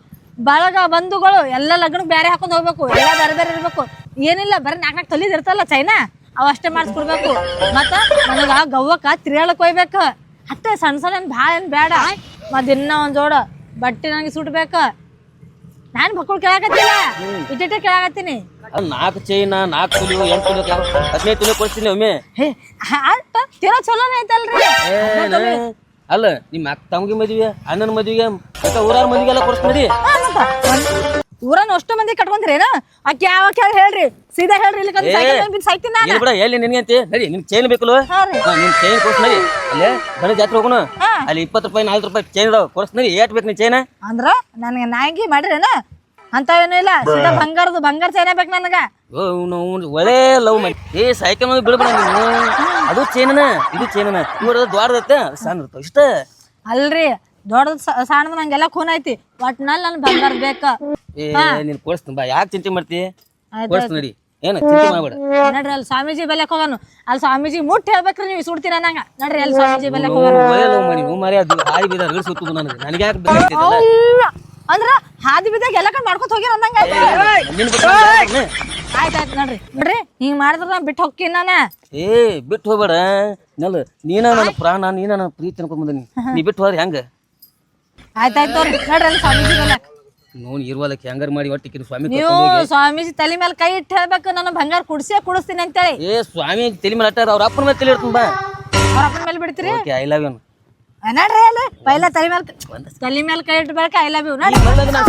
[SPEAKER 5] ಬಳಗ ಬಂಧುಗಳು ಎಲ್ಲ ಲಗ್ನಕ್ಕೆ ಬೇರೆ ಹಾಕೊಂಡು ಹೋಗ್ಬೇಕು. ಎಲ್ಲ ಬೇರೆ ಬೇರೆ ಇರ್ಬೇಕು. ಏನಿಲ್ಲ ಬರೀ 4 ತೊಲಿದ್ ಇರ್ತಲ್ಲ ಚೈನಾ ಅವು ಅಷ್ಟೇ ಮಾಡಿಸ್ಕೊಡ್ಬೇಕು. ಮತ್ತ ನನಗ ಗವ್ವಕ್ಕ ತಿರ್ಯಾಳಕ್ ಹೋಗ್ಬೇಕು. ಅಷ್ಟೇ ಸಣ್ಣ ಸಣ್ಣ ಏನ್ ಭಾಳ ಏನ್ ಬೇಡ. ಮತ್ ಇನ್ನ ಒಂದ್ ಜೋಡ ಬಟ್ಟೆ ನನಗೆ ಸುಟ್ಬೇಕ. ನಾನು ಮಕ್ಕಳು ಕೇಳಾಕತ್ತಿಲ್ಲ ಇಟ್ಟೆ ಕೇಳಾಕತ್ತೀನಿ.
[SPEAKER 6] 4 ಚೈನ 4 ತುಲಿ 8 ತುಲಿ 15 ತುಲಿ ಕೊಡ್ತೀನಿ ಒಮ್ಮೆ.
[SPEAKER 5] ಹೇ ತಿರೋ ಚಲೋನೇ ಐತಲ್ರಿ.
[SPEAKER 6] ಅಲ್ಲ ನಿಮ್ಮ ಅಕ್ಕ ತಮ್ಗಿ ಮದ್ವೆ ಅಣ್ಣನ ಮದ್ವಿಗೆ ಮತ್ತೆ ಊರಾರ ಮದ್ವಿಗೆಲ್ಲ ಕೊಡ್ಸ್ತೀನಿ.
[SPEAKER 5] ಊರನ್ನ ಅಷ್ಟು ಮಂದಿ ಕಟ್ಕೊಂತೀರೇನ? ಆಕೆ ಯಾವ ಹೇಳ್ರಿ ಸೀದಾ ಹೇಳ್ರಿ. ಇಲ್ಲಿ ಸಾಯ್ತೀನಿ ನಾನು
[SPEAKER 6] ಬಿಡ ಎಲ್ಲಿ ನಿನ್ಗೆ ಅಂತಿ ನಡಿ. ನಿನ್ ಚೈನ್ ಬೇಕಲ್ವ? ನಿನ್ ಚೈನ್ ಕೊಡ್ಸ್ ನಡಿ. ಅಲ್ಲೇ ಗಣ ಜಾತ್ರೆ ಹೋಗೋಣ. ಅಲ್ಲಿ 20 ರೂಪಾಯಿ 40 ರೂಪಾಯಿ ಚೈನ್ ಇದಾವ ಕೊಡ್ಸ್ತೀನಿ. ಏಟ್ ಬೇಕು ನಿನ್ ಚೈನ?
[SPEAKER 5] ಅಂದ್ರ ನನ್ಗೆ ನಾಯಿಗೆ ಮಾಡಿರೇನ ಅಂತ ಏನೂ ಇಲ್ಲ. ಸೀದಾ ಬಂಗಾರ ಚೈನ ಬೇಕು ನನಗ.
[SPEAKER 6] ಒಳ್ಳೆ ಲವ್ ಮಾಡಿ ಸೈಕಲ್ ಮೇಲೆ ಬಿಡ್ಬೇಡ ನೀನು. ಅದು ಚೈನನ ಇದು ಚೈನನ ನೋಡೋದು ದೊಡ್ಡದೈತೆ ಸಣ್ಣ ಇರ್ತಾವ ಇಷ್ಟ.
[SPEAKER 5] ಅಲ್ರಿ ದೊಡ್ಡದ್ ಸಣ್ಣದ ನಂಗೆಲ್ಲ ಖೂನ್ ಐತಿ. ಒಟ್ನಲ್ಲಿ ನನ್ ಬಂಗಾರ ಬೇಕ.
[SPEAKER 6] ನೀನ್ ಕೊಡ್ಸ್ತೀನಿ ಬಾ. ಯಾಕೆ ಚಿಂತೆ ಮಾಡ್ತಿ? ಕೊಡ್ಸ್ತೀನಿ ನಡಿ. ಏನ ಚಿಂತೆ ಮಾಡ್ಬೇಡ.
[SPEAKER 5] ನಡ್ರಿ ಅಲ್ಲಿ ಸ್ವಾಮೀಜಿ ಬೆಲೆಕ್ ಹೋಗೋನು. ಅಲ್ಲಿ ಸ್ವಾಮೀಜಿ ಮುಟ್ಟಿ ಹೇಳ್ಬೇಕ್ರಿ ನೀವು ಸುಡ್ತೀರ ನಂಗ. ನಡ್ರಿ ಅಲ್ಲಿ ಸ್ವಾಮೀಜಿ ಬೆಲೆಕ್ ಹೋಗೋನು.
[SPEAKER 6] ಒಳ್ಳೆ ಲವ್ ಮಾಡಿ ಮರಿ ಅದು ಹಾದಿ ಬಿದ್ದ ರಗಡ್ ಸುತ್ತದು ನನಗೆ. ನನಗೆ ಯಾಕೆ ಬೇಕಾಗ್ತೈತೆ
[SPEAKER 5] ಅಂದ್ರ ಹಾದಿ ಬಿದ್ದಾಗ ಎಲ್ಲ ಕಡೆ ಮಾಡ್ಕೊತ ಹೋಗಿರ ಅಂದಂಗ ಆಯ್ತಾಯ್ತು. ನೋಡ್ರಿ ಹಿಂಗ್ ಮಾಡಿದ್ರ ನಾ ಬಿಟ್ಟು ಹೋಗ್ತೀನಿ ನಾನ.
[SPEAKER 6] ಬಿಟ್ಟು ಹೋಗ್ಬೇಡ ನಲ್ಲ. ನೀನ ನನ್ನ ಪ್ರಾಣ ನೀನ ನನ್ನ ಪ್ರೀತಿ ಅನ್ಕೊಂಡ್ ಬಂದೀನಿ. ನೀ ಬಿಟ್ಟು ಹೋದ್ರೆ ಹೆಂಗ?
[SPEAKER 5] ಆಯ್ತಾಯ್ತು ನೋಡ್ರಿ ಅಲ್ಲಿ ಸ್ವಾಮೀಜಿ ಬೆಲೆಕ್
[SPEAKER 6] ನೋನ್ ಇರ್ವಲ್ಲಕ್ಕೆ ಹೆಂಗಾರ ಮಾಡಿ ಒಟ್ಟಿಗೆ ಸ್ವಾಮಿ
[SPEAKER 5] ನೀವು ಸ್ವಾಮೀಜಿ ತಲೆ ಮೇಲೆ ಕೈ ಇಟ್ಟು ಹೇಳ್ಬೇಕು ನಾನು ಬಂಗಾರ ಕುಡಿಸ್ತೀನಿ ಅಂತೇಳಿ.
[SPEAKER 6] ಸ್ವಾಮಿ ತಲೆ ಮೇಲೆ ಅಟ್ಟಾರ ಅವ್ರ ಅಪ್ಪನ ಮೇಲೆ ತಲೆ ಇಡ್ತೀನಿ ಬಾ.
[SPEAKER 5] ಅವ್ರ ಅಪ್ಪನ ಮೇಲೆ ಬಿಡ್ತೀರಿ?
[SPEAKER 6] ಐ ಲವ್ ಯು
[SPEAKER 5] ನಡ್ರಿ ಅಲ್ಲಿ ಪೈಲ ತಲೆ ಮೇಲೆ ಕೈ ಇಟ್ಬೇಕು. ಐ ಲವ್ ಯು ನಡ್ರಿ.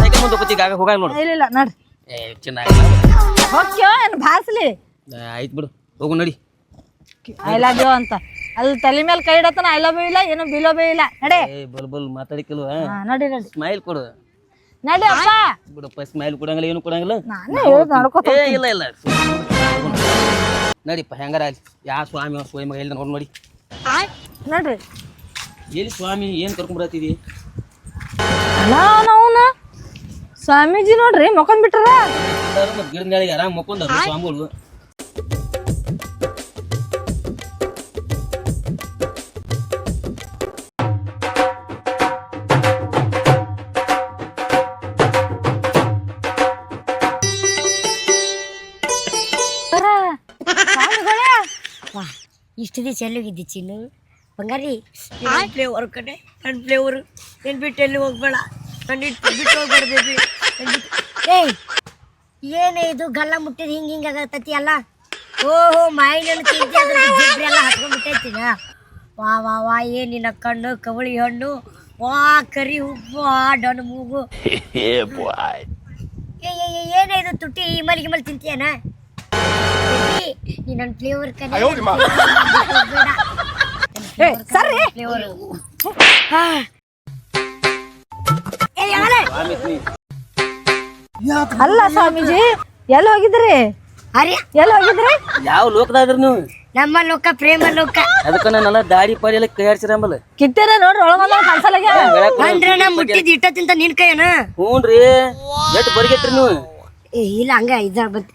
[SPEAKER 6] ಸೈಕಲ್ ಮುಂದೆ ಕೂತಿಗೆ ಆಗ ಹೋಗಾಗ ನೋಡು.
[SPEAKER 5] ಇಲ್ಲ ನಡ್ರಿ
[SPEAKER 6] ಚೆನ್ನಾಗಿ
[SPEAKER 5] ಹೋಗ್ಯೋ ಏನು ಭಾರಿಸ್ಲಿ.
[SPEAKER 6] ಆಯ್ತು ಬಿಡು ಹೋಗು ನಡಿ.
[SPEAKER 5] ಐ ಲವ್ ಯು ಅಂತ ಅಲ್ಲಿ ತಲೆ ಮೇಲೆ ಕೈ ಇಡತ್ತಾನ. ಐ ಲವ್ ಯು ಇಲ್ಲ ಏನು ಬಿಲೋ ಬೇ ಇಲ್ಲ. ನಡೆ
[SPEAKER 6] ಬಲ್ ಮಾತಾಡಿಕಲ್ವ.
[SPEAKER 5] ನಡಿ
[SPEAKER 6] ಸ್ಮೈಲ್ ಕೊಡು.
[SPEAKER 5] ನಡಿ ಅಪ್ಪ.
[SPEAKER 6] ಬಿಡಪ್ಪ ಸ್ಮೈಲ್ ಕೊಡಂಗಿಲ್ಲ ಏನು ಕೊಡಂಗಿಲ್ಲ.
[SPEAKER 5] ನಾನೇ ಹೇಳೋದು ನಡ್ಕೋತ
[SPEAKER 6] ಇಲ್ಲ ನಡಿಪ್ಪ ಹೆಂಗಾರ ಅಲ್ಲಿ. ಯಾ ಸ್ವಾಮಿ ಸ್ವಾಮಿ ಮಗ ಎಲ್ಲಿ ನೋಡಿ ನೋಡಿ
[SPEAKER 5] ನಡ್ರಿ.
[SPEAKER 6] ಎಲ್ಲಿ ಸ್ವಾಮಿ ಏನ್ ಕರ್ಕೊಂಡ್ಬರತ್ತಿದಿ?
[SPEAKER 5] ನಾವನ ಸ್ವಾಮೀಜಿ ನೋಡ್ರಿ ಮಕೊಂಡ್ ಬಿಟ್ರ.
[SPEAKER 6] ಗಿಡದ ಗಾಳಿಗೆ ಆರಾಮ್ ಮಕ್ಕೊಂಡ ಸ್ವಾಮಿಗಳು.
[SPEAKER 3] ಇಷ್ಟು ದಿವಸ ಎಲ್ಲಿಗಿದ್ದಿ ಚಿನ್ನು ಬಂಗಾರಿ? ಫ್ಲೇವರ್ ಕಡೆ ನನ್ನ ಫ್ಲೇವರು ನೀನು ಬಿಟ್ಟು ಎಲ್ಲಿ ಹೋಗ್ಬೇಡ. ನನ್ನ ಬಿಟ್ಟು ಹೋಗ್ಬೇಡ ಬೇಬಿ. ಏಯ್ ಏನೇ ಇದು ಗಲ್ಲ ಮುಟ್ಟಿದ ಹಿಂಗೆ ಆಗತ್ತತಿ ಅಲ್ಲ. ಓಹೋ ಮಾಯಿನ ತಿಂತಿ ಅದ್ರ ಜಿಬ್ರಿ ಎಲ್ಲ ಹತ್ಕೊಂಡ್ಬಿಟ್ಟೈತಿನ. ವಾ ವಾ ವಾ ಏನಿಲ್ಲ ಕಣ್ಣು ಕವಳಿ ಹಣ್ಣು ವಾ ಕರಿ ಉಪ್ಪು ಡೊಣ್ಣು ಮೂಗು. ಏನೇ ಇದು ತುಟ್ಟಿ ಇಮಲ್ ತಿಂತೀಯನ? ನೀ ನನ್ನ ಫ್ಲೇವರ್ ಕಡೆ
[SPEAKER 5] ಸರ್ರಿ ಅಲ್ಲ ಸ್ವಾಮೀಜಿ ಎಲ್ಲಿ ಹೋಗಿದ್ರಿ? ಎಲ್ಲಿ ಹೋಗಿದ್ರಿ?
[SPEAKER 6] ಯಾವ ಲೋಕದಾದ್ರಿ ನೀವು?
[SPEAKER 3] ನಮ್ಮ ಲೋಕ ಪ್ರೇಮ ಲೋಕ.
[SPEAKER 6] ಅದಕ್ಕ ನಾನೆಲ್ಲ ದಾಡಿ ಪಾಡಿ ಎಲ್ಲ ಕೈ ಆಡ್ಸಿರಂಬಲ್ಲ.
[SPEAKER 5] ಕಿತ್ತೇನ ನೋಡ್ರಿ ಒಳಗೊಂದ ಕನ್ಸಲಾಗ
[SPEAKER 3] ಅಂದ್ರೆ ನಾ ಮುಟ್ಟಿದ್ ಇಟ್ಟ ತಿಂತ ನಿನ್ ಕೈಯನ?
[SPEAKER 6] ಹ್ಞೂನ್ರಿ ಎಷ್ಟು ಬರಿಗೆತ್ರಿ ನೀವು?
[SPEAKER 3] ಇಲ್ಲ ಹಂಗ ಇದ ಬಂತ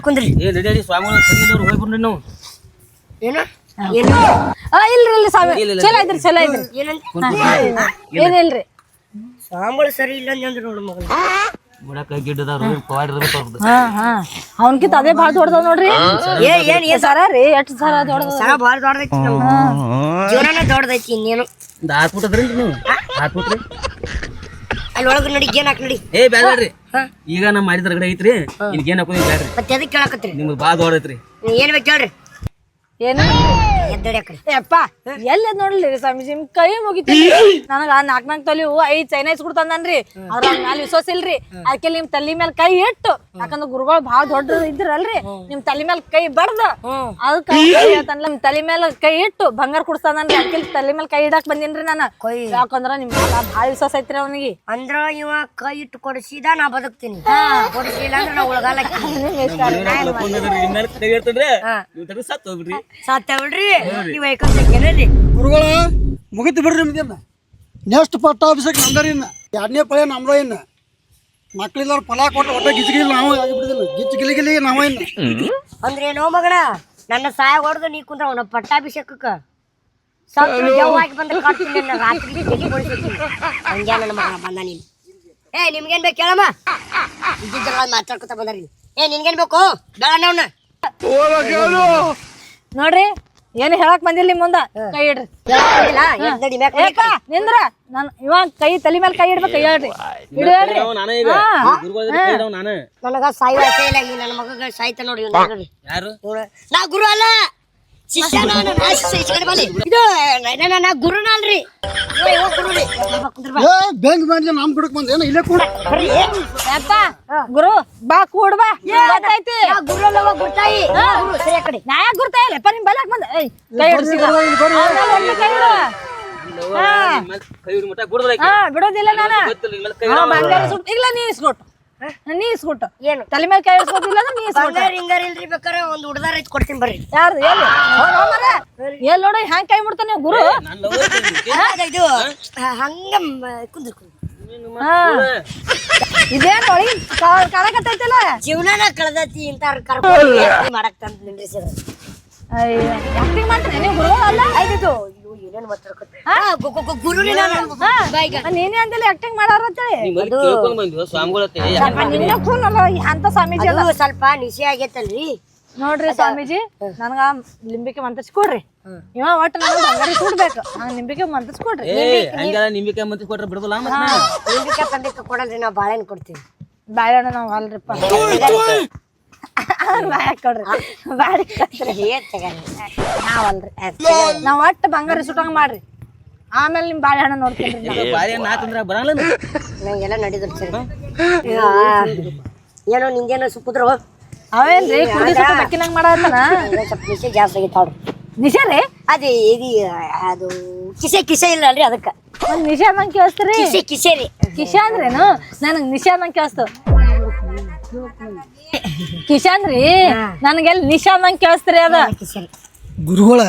[SPEAKER 3] ಕುಂದ್ರಿ
[SPEAKER 6] ಏ ನಡಿ ಸ್ವಾಮಿಗಳು ಸಂಗೀನವ್ರು ಹೋಗ್ಬಿಡ್ರಿ ನಾವು.
[SPEAKER 3] ಏನು ಏನು
[SPEAKER 5] ಇಲ್ರಿ ಸ್ವಾಮಿ ಚಲೋ ಐತ್ರಿ ಚಲೋ ಐತ್ರಿ ಏನಿಲ್ರಿ
[SPEAKER 3] ಸಾಂಬಳು ಸರಿ ಇಲ್ಲ ಅಂದ್ರೆ ನೋಡು ಮಗನ
[SPEAKER 6] ಬುಡಕ ಗಿಡ್ಡದವ್ರು ಪವಾಡ್ ಇರ್ಬೇಕು ಅವ್ರದ್ದು.
[SPEAKER 5] ಅವನ್ಕಿಂತ ಅದೇ ಭಾಳ ದೊಡ್ಡದ ನೋಡ್ರಿ
[SPEAKER 3] ಏನ್
[SPEAKER 5] ಸರ ರೀ ಎಷ್ಟು ಸರ ದೊಡ್ಡದ
[SPEAKER 3] ಸರ ಭಾಳ ದೊಡ್ಡದೈತಿ ನಮ್ಮ ಜೀವನನೇ ದೊಡ್ಡದೈತಿ ಇನ್ನೇನು
[SPEAKER 6] ಒಂದು 6 ಫೂಟ್ ಅದ್ರಿ ನೀವು 6 ಫೂಟ್ ರೀ
[SPEAKER 3] ಅಲ್ಲಿ ಒಳಗೆ ನಡಿ ಏನ್ ಹಾಕಿ ನಡಿ
[SPEAKER 6] ಏ ಬ್ಯಾಡ್ರಿ ಈಗ ನಾ ಮಾಡಿದ್ರ ಗಡೆ ಐತ್ರಿ ನಿನ್ಗೆ ಏನ್ ಹಾಕೋದಿ ಬ್ಯಾಡ್ರಿ
[SPEAKER 3] ಮತ್ತೆ ಅದಕ್ಕೆ ಕೇಳಕತ್ರಿ
[SPEAKER 6] ನಿಮ್ದು ಭಾಳ ದೊಡ್ಡ ಐತ್ರಿ
[SPEAKER 3] ಏನ್ ಬೇಕು ಹೇಳ್ರಿ
[SPEAKER 5] ಏನು
[SPEAKER 3] ಎದ್ದಡಿ ಆಕಡೆ
[SPEAKER 5] ಯಪ್ಪ ಎಲ್ಲ ನೋಡ್ಲಿ ಸ್ವಾಮೀಜಿ ನಿಮ್ ಕೈ ಮುಗಿತೀವಿ ನನಗ 4 ತೊಲಿವು 5 ಚೈನೈಸ್ ಕೊಡ್ತಾನನ್ರಿ ಅದ್ರ ಮ್ಯಾಲ ವಿಶ್ವಾಸ ಇಲ್ರಿ ಅದಕ್ಕೆ ನಿಮ್ ತಲೆ ಮೇಲೆ ಕೈ ಇಟ್ಟು ಯಾಕಂದ್ರ ಗುರುಗಳು ಭಾಳ ದೊಡ್ಡ ಇದ್ರಲ್ರಿ ನಿಮ್ ತಲೆ ಮೇಲೆ ಕೈ ಬಡ್ದ ಅದಕ್ಕೆ ಹೇಳ್ತಾನಲ್ಲ ನಿಮ್ ತಲೆ ಮೇಲೆ ಕೈ ಇಟ್ಟು ಬಂಗಾರ ಕೊಡ್ತಾನನ್ರಿ ಅದಕ್ಕೆ ತಲೆ ಮೇಲೆ ಕೈ ಇಡಾಕ್ ಬಂದಿನ್ರಿ ನಾನು ಯಾಕಂದ್ರ ನಿಮ್ ಭಾಳ ವಿಶ್ವಾಸ ಐತ್ರಿ ಅವನಿಗೆ
[SPEAKER 3] ಅಂದ್ರ ಇವ ಕೈ ಇಟ್ಟು ಕೊಡಿಸಿದ ನಾ ಬದುಕ್ತೀನಿ ಕೊಡಿಸಿಲ್ಲ ಅಂದ್ರೆ ನಾ ಉಳಗಾಲ
[SPEAKER 6] ಕೈ ಇರ್ತಂದ್ರೆ ನೀವು ಸತ್ತು ಹೋಗ್ಬಿಡ್ರಿ
[SPEAKER 3] ಸಾತ್ತೇವಲ್ರಿ ನೀವ್ ಐಕಂತೇನಲ್ಲಿ
[SPEAKER 4] ಗುರುಗಳ ಮುಗಿತು ಬಿಡ್ರಿ ನಿಮ್ದೇನ ನೆಕ್ಸ್ಟ್ ಪಟ್ಟ ಆಫೀಸಕ್ಕೆ ನಂದರಿ ಇನ್ನ 2ನೇ ಪಳೆ ನಮ್ದ ಇನ್ನ ಮಕ್ಳಿಲ್ಲವ್ರು ಫಲ ಕೊಟ್ಟು ಒಟ್ಟ ಗಿಚ್ಗಿಲಿ ನಾವು ಆಗಿಬಿಡಿದಿಲ್ಲ ಗಿಲಿ ನಾವ ಇನ್ನ
[SPEAKER 3] ಅಂದ್ರೆ ಏನೋ ಮಗಣ ನನ್ನ ಸಹಾಯ ಹೊಡೆದು ನೀ ಕುಂದ್ರ ಅವನ ಪಟ್ಟಾಭಿಷೇಕಕ್ಕ ಸತ್ತು ಜವ್ವಾಗಿ ಬಂದ್ರೆ ಕಾಡ್ತೀನಿ ನನ್ನ ರಾತ್ರಿ ತೆಗಿಗೊಳಿಸ್ತೀನಿ ಹಂಗ್ಯಾ ನನ್ನ ಮಗನ ಬಂದ ನೀನು ನಿಮ್ಗೇನ್ ಬೇಕು ಕೇಳಮ್ಮ ಇದ್ದಿದ್ದ ಮಾತಾಡ್ಕೊತ ಬಂದಾರಿ ನಿನ್ಗೇನ್ ಬೇಕು ಬೇಡ
[SPEAKER 5] ನೋಡ್ರಿ ಏನು ಹೇಳಕ್ ಬಂದಿಲ್ಲ ನಿಮ್ ಮುಂದ ಕೈ ಇಡ್ರಿ ನಿಂದ್ರ ನನ್ ಇವಾಗ ಕೈ ತಲೆ ಮೇಲೆ ಕೈ ಇಡ್ಬೇಕು ಹೇಳ್ರಿ ಇಡ್ರಿ
[SPEAKER 3] ನನಗ ಸಾಯುವ ಇಲ್ಲ ಈ ನನ್ನ ಮಗ ಸಾಯ್ತ ನೋಡಿ
[SPEAKER 6] ಯಾರು
[SPEAKER 3] ನಾ ಗುರು ಅಲ್ಲ ಶಿಷ್ಯ ನಾನು ಇದು ನಾ ಗುರುನ ಅಲ್ರಿ
[SPEAKER 4] ಬ್ಯಾಂಕ್ ಮಾಡ್ಲಿ ನಮ್ ಕುಡಕ್ ಬಂದ ಏನ ಇಲ್ಲೇ ಕೂಡ
[SPEAKER 5] ಯಪ್ಪ ಗುರು ಬಾ ಕೂಡ್ ಬಾ ಗೊತ್ತೈತಿ
[SPEAKER 3] ಗುರು ಅಲ್ಲ ಗುರ್ತಾಯಿ ಸರಿ ಕಡೆ
[SPEAKER 5] ನಾ ಯಾಕೆ ಗುರ್ತಾಯಿಲ್ಲಪ್ಪ ನಿಮ್ ಬಲಾಕ್ ಬಂದ ಕೈ ಹಿಡ್ಸಿ ಕೈ ಬಿಡೋದಿಲ್ಲ ನಾನು ಬಂಗಾರ ಸುಟ್ಟು ಇಲ್ಲ ನೀ ಇಸ್ಕೊಟ್ಟು ನೀ ಇಸ್ಕೊಟ್ಟು
[SPEAKER 3] ಏನು
[SPEAKER 5] ತಲೆ ಮೇಲೆ ಕೈ ಇಸ್ಕೊಟ್ಟಿಲ್ಲ ಅಂದ್ರೆ ನೀ ಇಸ್ಕೊಟ್ಟು
[SPEAKER 3] ಹಿಂಗಾರ ಇಲ್ರಿ ಬೇಕಾರೆ ಒಂದು ಹುಡ್ದಾರ ಐತ್ ಕೊಡ್ತೀನಿ ಬರ್ರಿ
[SPEAKER 5] ಯಾರು ಎಲ್ಲಿ ನೋಡಿ ಹ್ಯಾಂಗ್ ಕೈ ಮುಡ್ತಾನೆ ಗುರು
[SPEAKER 3] ಇದು ಹಂಗ ಕುಂದ್ರ
[SPEAKER 5] ಇದೇನು ಒಳಗೆ ಕಾಣಕತ್ತೈತಲ್ಲ
[SPEAKER 3] ಜೀವನನ ಕಳೆದೈತಿ ಇಂತ ಕರ್ಕೊಂಡು ಮಾಡಕ್ ತಂದ್ ನಿಂದ್ರಿ ಸರ್
[SPEAKER 5] ಆಕ್ಟಿಂಗ್ ಮಾಡ್ತೀನಿ ನೀವು ಗುರು ಅಲ್ಲ
[SPEAKER 3] ಆಯ್ತು ಏನೇನು ಮಾತಾಡ್ಕೊತ ಗುರುನೇ
[SPEAKER 5] ನೀನೇ ಅಂತೇಳಿ ಆಕ್ಟಿಂಗ್ ಮಾಡಾರ ಅಂತೇಳಿ ಅಂತ ಸ್ವಾಮೀಜಿ
[SPEAKER 3] ಅದು ಸ್ವಲ್ಪ ನಿಶೆ ಆಗೈತಲ್ರಿ
[SPEAKER 5] ನೋಡ್ರಿ ಸ್ವಾಮೀಜಿ ನನಗ ಲಿಂಬಿಕೆ ಮಂತಸ್ ಕೊಡ್ರಿ ಇವ ಒಟ್ಟು ನನಗೆ ಬಂಗಾರಿ ಸುಡ್ಬೇಕು ನಂಗೆ ನಿಂಬಿಕೆ ಮಂತಸ್ ಕೊಡ್ರಿ
[SPEAKER 6] ನಿಂಬಿಕೆ ಮಂತ್ ಕೊಟ್ರೆ ಬಿಡದಲ್ಲ
[SPEAKER 3] ನಿಂಬಿಕೆ ತಂದಿಕ್ಕೆ ಕೊಡಲ್ರಿ ನಾವು ಬಾಳೆಹಣ್ಣು ಕೊಡ್ತೀವಿ
[SPEAKER 5] ಬಾಳೆಹಣ್ಣು ನಾವು ಅಲ್ರಿಪ್ಪ ಕೊಡ್ರಿ ಬಾಡಿ ನಾವಲ್ರಿ ನಾವ್ ಒಟ್ಟು ಬಂಗಾರಿ ಸುಟ್ಟಂಗ ಮಾಡ್ರಿ ಆಮೇಲೆ ನಿಮ್ ಬಾಳೆಹಣ್ಣು ನೋಡ್ತೀನಿ
[SPEAKER 6] ಬಾಳೆಹಣ್ಣು ಬರಲ್ಲ
[SPEAKER 3] ನಂಗೆಲ್ಲ ನಡೀದ್ರು ಸರಿ ಏನೋ ನಿಂಗೇನೋ ಸುತ್ತಿದ್ರು
[SPEAKER 5] ಅವೇನ್ರಿ ಕುಡಿ ಬಕ್ಕಿನಂಗ್ ಮಾಡತ್ತನ
[SPEAKER 3] ಸ್ವಲ್ಪ ನಿಶೆ ಜಾಸ್ತಿ ಆಗೈತೆ ಅವ್ರು
[SPEAKER 5] ನಿಶಾ ರೀ
[SPEAKER 3] ಅದೇ ಇದು ಅದು ಕಿಸೆ ಇಲ್ಲ ಅಲ್ರಿ ಅದಕ್ಕೆ
[SPEAKER 5] ಒಂದ್ ನಿಶಾ ಅಂದಂಗೆ ಕೇಳಿಸ್ತೀರಿ
[SPEAKER 3] ಕಿಸೆ ರೀ
[SPEAKER 5] ಕಿಶಾ ಅಂದ್ರೇನು ನನಗ್ ನಿಶಾ ಅಂದಂಗೆ ಕೇಳಿಸ್ತು ಕಿಶಾ ಅಂದ್ರಿ ನನ್ಗೆಲ್ಲಿ ನಿಶಾ ಅಂದಂಗೆ ಕೇಳಿಸ್ತೀರಿ ಅದ
[SPEAKER 3] ಕಿಸೆ
[SPEAKER 4] ಗುರುಗಳ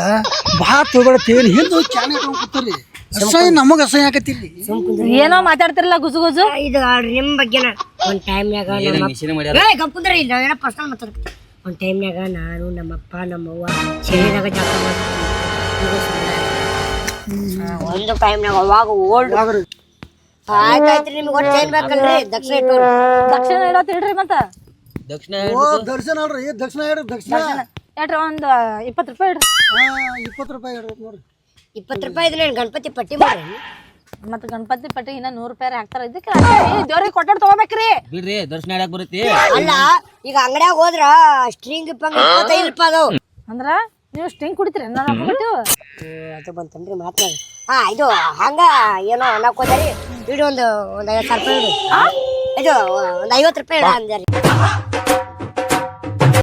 [SPEAKER 4] ಭಾಳ ತಗೋಬೇಡ ಹಿಂದೆ ಹೋಗಿ ಚಾನೆ ಕೂತಾರಿ ಅಸಹ್ಯ ನಮಗ ಅಸಹ್ಯ ಆಕತಿರ್ಲಿ
[SPEAKER 5] ಏನೋ ಮಾತಾಡ್ತಿರಲ್ಲ ಗುಜು ಗುಜು
[SPEAKER 3] ಇದು ನಿಮ್ ಬಗ್ಗೆನ ಒಂದ್ ಟೈಮ್ನಾಗ ಗಪ್ಪುಂದ್ರ ಇಲ್ಲ ನಾವೇನ ಪರ್ಸನಲ್ ಮಾತಾಡ್ತೀವಿ ಒಂದ್ ಟೈಮ್ನಾಗ ನಾನು ನಮ್ಮಪ್ಪ ನಮ್ಮವ್ವ ಚಳಿದಾಗ ಜಾಗ ಒಂದು ಟೈಮ್ನಾಗ ಅವಾಗ ಓಲ್ಡ್ ಆಯ್ತಾಯ್ತ್ರಿ ನಿಮ್ಗೆ ಒಟ್ಟು ಏನ್ ಬೇಕಲ್ರಿ ದಕ್ಷಿಣ ಇಟ್ಟವ್ರು
[SPEAKER 5] ದಕ್ಷಿಣ ಇಡೋತ್ ಇಡ್ರಿ ಮತ್ತ
[SPEAKER 6] ದಕ್ಷಿಣ
[SPEAKER 4] ದರ್ಶನ ಅಲ್ರಿ ದಕ್ಷಿಣ ಹೇಳ್ರಿ ದಕ್ಷಿಣ
[SPEAKER 5] ಎಟ್ರಿ ಒಂದ್ 20 ರೂಪಾಯಿ ಇಡ್ರಿ
[SPEAKER 4] 20 ರೂಪಾಯಿ ಹೇಳ್ರಿ ನೋಡ್ರಿ
[SPEAKER 3] 20 ರೂಪಾಯಿ ಇದ್ರೆ ಗಣಪತಿ ಪಟ್ಟಿ ಮಾಡ್ರಿ
[SPEAKER 5] ಮತ್ತ ಗಣಪತಿ ಪಟ್ಟಿ ಇನ್ನ 100 ರೂಪಾಯಿ ಹಾಕ್ತಾರ ಇದಕ್ಕೆ ದೇವ್ರಿಗೆ ಕೊಟ್ಟಾಡ್ ತಗೋಬೇಕ್ರಿ
[SPEAKER 6] ಬಿಡ್ರಿ ದರ್ಶನ ಮಾಡಕ್ ಬರುತ್ತೆ
[SPEAKER 3] ಅಲ್ಲ ಈಗ ಅಂಗಡ್ಯಾಗ ಹೋದ್ರ ಸ್ಟ್ರಿಂಗ್ ಪಂಗ್ 25 ರೂಪಾಯಿ ಅದಾವ
[SPEAKER 5] ಅಂದ್ರ ನೀವು ಸ್ಟಿಂಗ್ ಕುಡಿತೀರಿ
[SPEAKER 3] ಅದು ಬಂತನ್ರಿ ಮಾತಾಡ ಇದು ಹಂಗ ಏನೋ ಅನ್ನಕ್ ಹೋದ್ರಿ ಇಡು ಒಂದು 50 ರೂಪಾಯಿ ಇದು ಒಂದು 50 ರೂಪಾಯಿ ಇಡ ಅಂದ್ರಿ